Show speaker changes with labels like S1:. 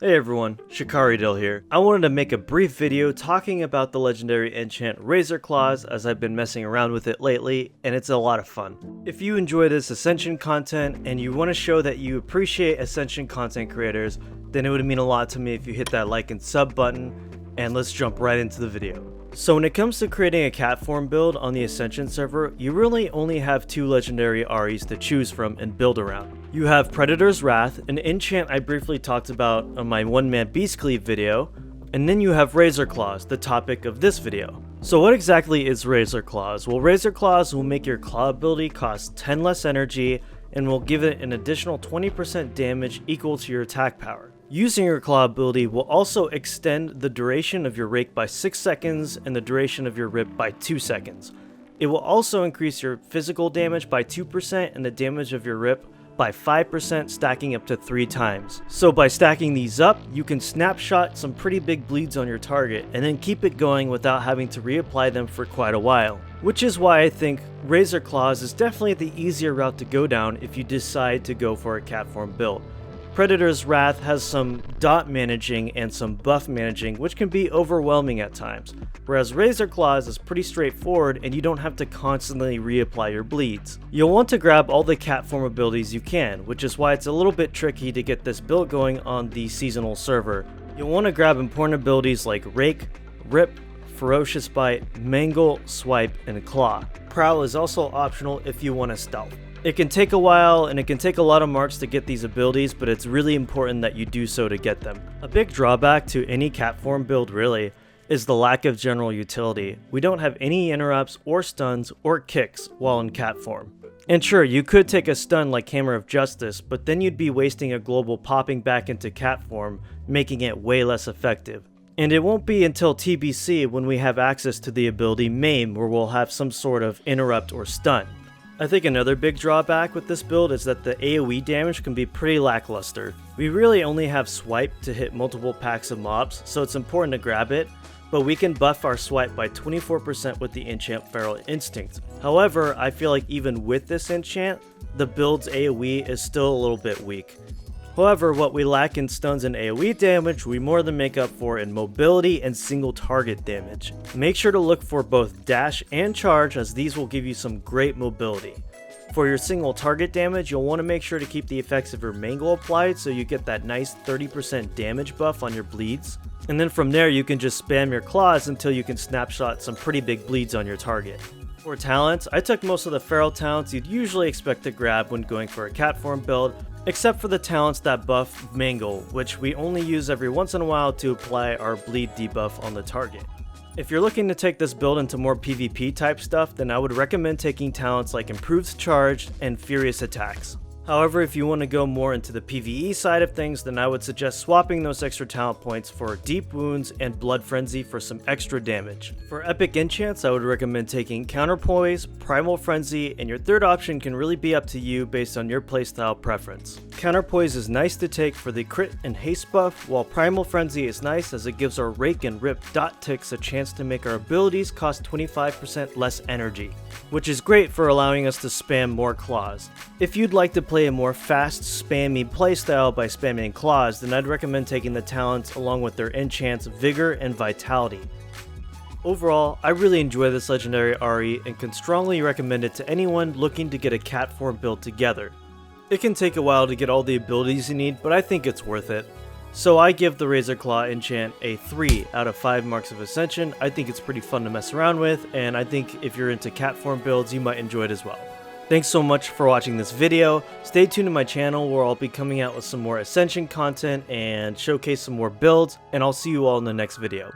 S1: Hey everyone, Shikari Dill here. I wanted to make a brief video talking about the legendary enchant Razor Claws as I've been messing around with it lately, and it's a lot of fun. If you enjoy this Ascension content and you want to show that you appreciate Ascension content creators, then it would mean a lot to me if you hit that like and sub button, and let's jump right into the video. So when it comes to creating a cat form build on the Ascension server, you really only have two legendary REs to choose from and build around. You have Predator's Wrath, an enchant I briefly talked about on my one-man Beast Cleave video, and then you have Razor Claws, the topic of this video. So what exactly is Razor Claws? Well, Razor Claws will make your claw ability cost 10 less energy and will give it an additional 20% damage equal to your attack power. Using your claw ability will also extend the duration of your rake by 6 seconds and the duration of your rip by 2 seconds. It will also increase your physical damage by 2% and the damage of your rip by 5%, stacking up to 3 times. So by stacking these up, you can snapshot some pretty big bleeds on your target and then keep it going without having to reapply them for quite a while. Which is why I think Razor Claws is definitely the easier route to go down if you decide to go for a cat form build. Predator's Wrath has some dot managing and some buff managing, which can be overwhelming at times, whereas Razor Claws is pretty straightforward and you don't have to constantly reapply your bleeds. You'll want to grab all the cat form abilities you can, which is why it's a little bit tricky to get this build going on the seasonal server. You'll want to grab important abilities like Rake, Rip, Ferocious Bite, Mangle, Swipe, and Claw. Prowl is also optional if you want to stealth. It can take a while and it can take a lot of marks to get these abilities, but it's really important that you do so to get them. A big drawback to any cat form build really is the lack of general utility. We don't have any interrupts or stuns or kicks while in cat form. And sure, you could take a stun like Hammer of Justice, but then you'd be wasting a global popping back into cat form, making it way less effective. And it won't be until TBC when we have access to the ability Maim where we'll have some sort of interrupt or stun. I think another big drawback with this build is that the AoE damage can be pretty lackluster. We really only have Swipe to hit multiple packs of mobs, so it's important to grab it, but we can buff our Swipe by 24% with the enchant Feral Instinct. However, I feel like even with this enchant, the build's AoE is still a little bit weak. However, what we lack in stuns and AoE damage, we more than make up for in mobility and single target damage. Make sure to look for both dash and charge, as these will give you some great mobility. For your single target damage, you'll want to make sure to keep the effects of your Mangle applied so you get that nice 30% damage buff on your bleeds. And then from there you can just spam your claws until you can snapshot some pretty big bleeds on your target. For talents, I took most of the feral talents you'd usually expect to grab when going for a cat form build, except for the talents that buff Mangle, which we only use every once in a while to apply our bleed debuff on the target. If you're looking to take this build into more PvP type stuff, then I would recommend taking talents like Improved Charge and Furious Attacks. However, if you want to go more into the PvE side of things, then I would suggest swapping those extra talent points for Deep Wounds and Blood Frenzy for some extra damage. For epic enchants, I would recommend taking Counterpoise, Primal Frenzy, and your third option can really be up to you based on your playstyle preference. Counterpoise is nice to take for the crit and haste buff, while Primal Frenzy is nice as it gives our Rake and Rip dot ticks a chance to make our abilities cost 25% less energy, which is great for allowing us to spam more claws. If you'd like to play a more fast, spammy playstyle by spamming claws, then I'd recommend taking the talents along with their enchants Vigor and Vitality. Overall, I really enjoy this legendary RE and can strongly recommend it to anyone looking to get a cat form build together. It can take a while to get all the abilities you need, but I think it's worth it. So I give the Razor Claw enchant a 3 out of 5 marks of Ascension. I think it's pretty fun to mess around with, and I think if you're into cat form builds, you might enjoy it as well. Thanks so much for watching this video. Stay tuned to my channel where I'll be coming out with some more Ascension content and showcase some more builds, and I'll see you all in the next video.